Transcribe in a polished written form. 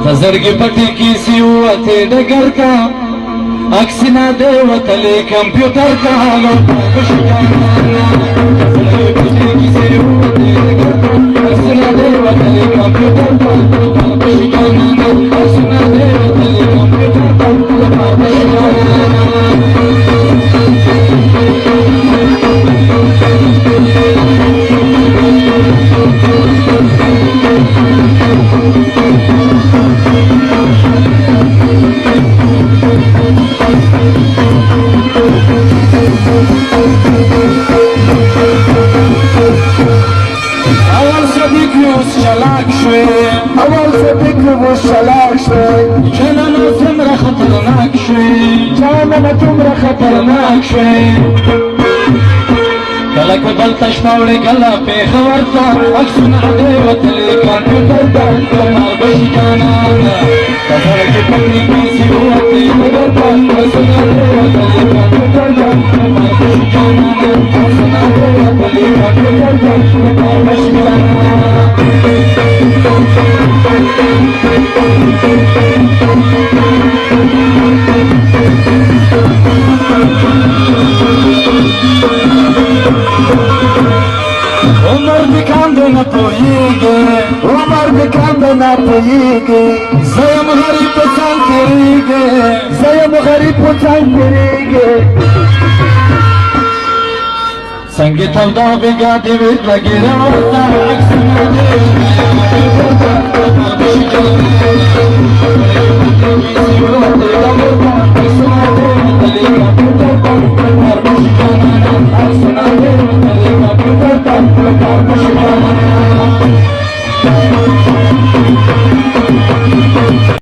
تزرگی پٹی کی سیوتی ڈگر کا اکسنا دیوتلی کمپیوٹر کا تزرگی پٹی کی سیوتی ڈگر کا اکسنا دیوتلی کمپیوٹر کا اکسنا دیوتلی کمپیوٹر کا اول سے فکر وہ شلاک شوی جانانا تمرا خطرناک شوی جانانا تمرا خطرناک شوی کلا کبل تشپاوڑی کلا پیخور تا اکسنا دیوتلی کمپیوٹر تا کمار بشی جانانا تزرگی پٹی کی سیوتی ڈگر کا اکسنا دیوتلی کمپیوٹر تا کمار بشی جانانا اکسنا دیوتلی کمپیوٹر تا کمار بشی جانانا عمر بکند نپویگه عمر بکند نپویگه زیم غریب پسند کریگه زیم غریب پسند کریگه سنگی تلدا بگا دیوید لگی روتا اکسنا دیوید